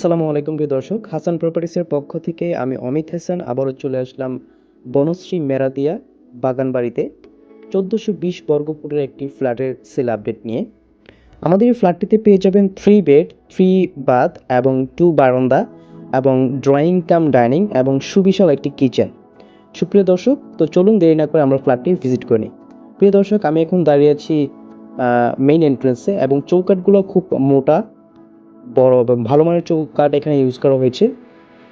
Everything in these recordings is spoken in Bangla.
আসসালামু আলাইকুম প্রিয় দর্শক, হাসান প্রপার্টিসের পক্ষ থেকে আমি অমিত হাসান আবারও চলে আসলাম বনশ্রী মেরাদিয়া বাগানবাড়িতে 1420 বর্গফুটের একটি ফ্ল্যাটের সেল আপডেট নিয়ে। আমাদের এই ফ্ল্যাটটিতে পেয়ে যাবেন 3 বেড, 3 বাথ এবং 2 বারান্দা এবং ড্রয়িং কাম ডাইনিং এবং সুবিশাল একটি কিচেন। সুপ্রিয় দর্শক, তো চলুন দেরি না করে আমরা ফ্ল্যাটটি ভিজিট করে নিই। প্রিয় দর্শক, আমি এখন দাঁড়িয়ে আছি মেইন এন্ট্রেন্সে এবং চৌকাঠগুলো খুব মোটা, বড় এবং ভালো মানের চৌকাঠ এখানে ইউজ করা হয়েছে।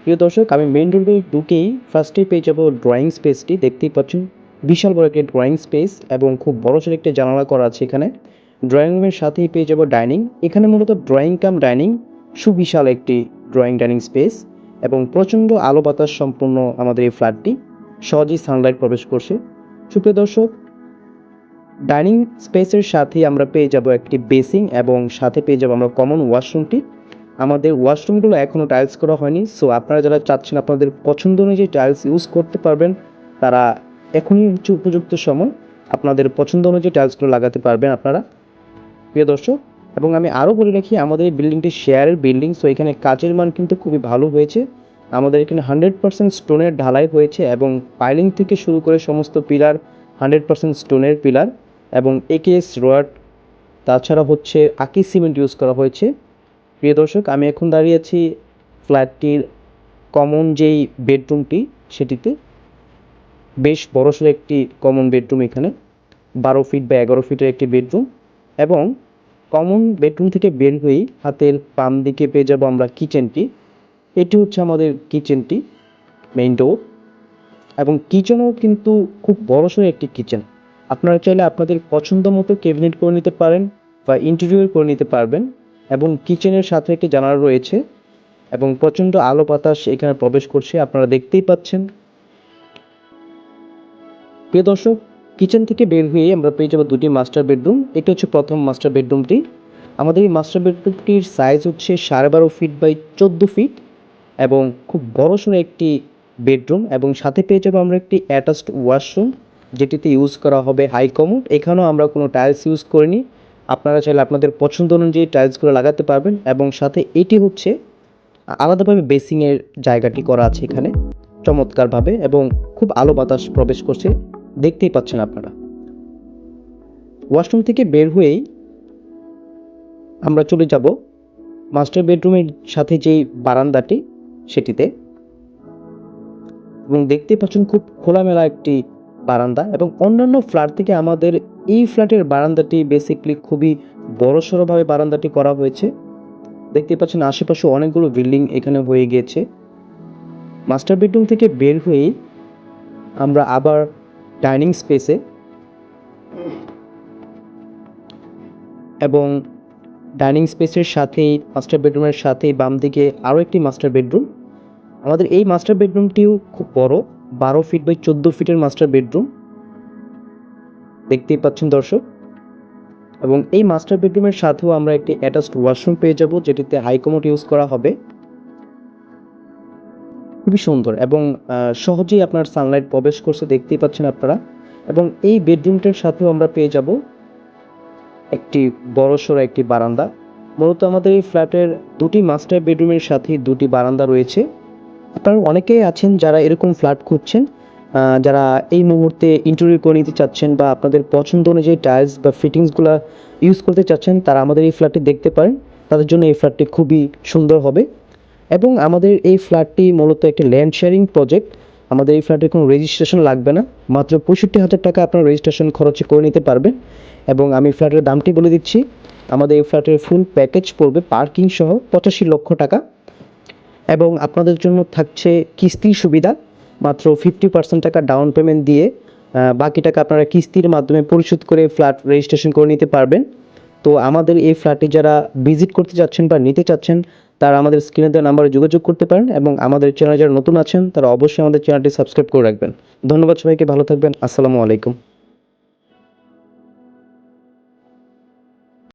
প্রিয় দর্শক, আমি মেইন রোডে ঢুকেই ফার্স্টেই পেয়ে যাব ড্রয়িং স্পেসটি। দেখতেই পাচ্ছেন বিশাল বড় একটি ড্রয়িং স্পেস এবং খুব বড়সড় একটি জানালা করা আছে এখানে। ড্রয়িং রুমের সাথেই পেয়ে যাব ডাইনিং। এখানে মূলত ড্রয়িং কাম ডাইনিং, সুবিশাল একটি ডাইনিং স্পেস এবং প্রচণ্ড আলো বাতাস সম্পূর্ণ আমাদের এই ফ্ল্যাটটি, সহজেই সানলাইট প্রবেশ করছে। সুপ্রিয় দর্শক, ডাইনিং স্পেসের সাথেই আমরা পেয়ে যাব একটি বেসিং এবং সাথে পেয়ে যাব আমরা কমন ওয়াশরুমটি। আমাদের ওয়াশরুমগুলো এখনও টাইলস করা হয়নি, সো আপনারা যারা চাচ্ছেন আপনাদের পছন্দ অনুযায়ী টাইলস ইউজ করতে পারবেন, তারা এখনই হচ্ছে উপযুক্ত সময়, আপনাদের পছন্দ অনুযায়ী টাইলসগুলো লাগাতে পারবেন আপনারা, প্রিয় দর্শক। এবং আমি আরও বলে রাখি, আমাদের এই বিল্ডিংটি শেয়ারের বিল্ডিং, সো এখানে কাজের মান কিন্তু খুবই ভালো হয়েছে। আমাদের এখানে 100% স্টোনের ঢালাই হয়েছে এবং পাইলিং থেকে শুরু করে সমস্ত পিলার 100% স্টোনের পিলার এবং একেএস রড, তাছাড়া হচ্ছে আকি সিমেন্ট ইউজ করা হয়েছে। প্রিয় দর্শক, আমি এখন দাঁড়িয়ে আছি ফ্ল্যাটটির কমন যেই বেডরুমটি, সেটিতে বেশ বড়সড় একটি কমন বেডরুম, এখানে 12 ফিট বা 11 ফিটের একটি বেডরুম। এবং কমন বেডরুম থেকে বের হয়েই হাতের বাম দিকে পেয়ে যাব আমরা কিচেনটি। এটি হচ্ছে আমাদের কিচেনটি, মেইন ডোর। এবং কিচেনও কিন্তু খুব বড়সড় একটি কিচেন। আপনারা চাইলে আপনাদের পছন্দ মতো ক্যাবিনেট করে নিতে পারেন বা ইন্টেরিয়র করে নিতে পারবেন। এবং কিচেনের সাথে একটি জানালা রয়েছে এবং প্রচণ্ড আলো বাতাস এখানে প্রবেশ করছে, আপনারা দেখতেই পাচ্ছেন। প্রিয় দর্শক, কিচেন থেকে বের হয়ে আমরা পেয়ে যাবো দুটি মাস্টার বেডরুম। এটা হচ্ছে প্রথম মাস্টার বেডরুমটি। আমাদের এই মাস্টার বেডরুমটির সাইজ হচ্ছে 12.5 ফিট বাই 14 ফিট এবং খুব বড়সড় একটি বেডরুম। এবং সাথে পেয়ে যাবো আমরা একটি অ্যাটাচড ওয়াশরুম, যেটিতে ইউজ করা হবে হাই কমোড। এখানেও আমরা কোনো টাইলস ইউজ করিনি, আপনারা চাইলে আপনাদের পছন্দ অনুযায়ী টাইলসগুলো লাগাতে পারবেন। এবং সাথে এটি হচ্ছে আলাদাভাবে বেসিংয়ের জায়গাটি করা আছে এখানে চমৎকারভাবে এবং খুব আলো বাতাস প্রবেশ করছে, দেখতেই পাচ্ছেন আপনারা। ওয়াশরুম থেকে বের হয়েই আমরা চলে যাব মাস্টার বেডরুমের সাথে যেই বারান্দাটি, সেটিতে। এবং দেখতেই পাচ্ছেন খুব খোলামেলা একটি বারান্দা। এবং অন্যান্য ফ্ল্যাট থেকে আমাদের এই ফ্ল্যাটের বারান্দাটি বেসিকলি খুবই বড়সড়ভাবে বারান্দাটি করা হয়েছে। দেখতে পাচ্ছেন আশেপাশে অনেকগুলো বিল্ডিং এখানে হয়ে গিয়েছে। মাস্টার বেডরুম থেকে বের হয়েই আমরা আবার ডাইনিং স্পেসে এবং ডাইনিং স্পেসের সাথেই মাস্টার বেডরুমের সাথেই বাম দিকে আরও একটি মাস্টার বেডরুম। আমাদের এই মাস্টার বেডরুমটিও খুব বড়, 12 ফিট বাই 14 ফিটের মাস্টার বেডরুম, দেখতেই পাচ্ছেন দর্শক। এবং এই মাস্টার বেডরুমের সাথেও আমরা একটি অ্যাটাচড ওয়াশরুম পেয়ে যাব, যেটিতে হাই কমোড ইউজ করা হবে। খুবই সুন্দর এবং সহজেই আপনার সানলাইট প্রবেশ করছে, দেখতেই পাচ্ছেন আপনারা। এবং এই বেডরুমটার সাথেও আমরা পেয়ে যাব একটি বড়সড় একটি বারান্দা। মূলত আমাদের এই ফ্ল্যাটের দুটি মাস্টার বেডরুমের সাথে দুটি বারান্দা রয়েছে। আপনারা অনেকেই আছেন যারা এরকম ফ্ল্যাট খুঁজছেন, যারা এই মুহূর্তে ইন্টেরিয়র করে নিতে চাচ্ছেন বা আপনাদের পছন্দ অনুযায়ী টাইলস বা ফিটিংসগুলো ইউজ করতে চাচ্ছেন, তারা আমাদের এই ফ্ল্যাটটি দেখতে পারেন। তাদের জন্য এই ফ্ল্যাটটি খুবই সুন্দর হবে। এবং আমাদের এই ফ্ল্যাটটি মূলত একটি ল্যান্ড শেয়ারিং প্রজেক্ট। আমাদের এই ফ্ল্যাটের কোনো রেজিস্ট্রেশন লাগবে না, মাত্র 65,000 টাকা আপনার রেজিস্ট্রেশন খরচে করে নিতে পারবেন। এবং আমি ফ্ল্যাটের দামটি বলে দিচ্ছি, আমাদের এই ফ্ল্যাটের ফুল প্যাকেজ পড়বে পার্কিং সহ 85 লক্ষ টাকা। এবং আপনাদের জন্য থাকছে কিস্তির সুবিধা, মাত্র 50% টাকা ডাউন পেমেন্ট দিয়ে বাকি টাকা আপনারা কিস্তির মাধ্যমে পরিশোধ করে ফ্ল্যাট রেজিস্ট্রেশন করে নিতে পারবেন। তো আমাদের এই ফ্ল্যাটে যারা ভিজিট করতে যাচ্ছেন বা নিতে চাচ্ছেন, তারা আমাদের স্ক্রিনে দেওয়া নাম্বারে যোগাযোগ করতে পারেন। এবং আমাদের চ্যানেলে যারা নতুন আছেন, তারা অবশ্যই আমাদের চ্যানেলটি সাবস্ক্রাইব করে রাখবেন। ধন্যবাদ সবাইকে, ভালো থাকবেন। আসসালামু আলাইকুম।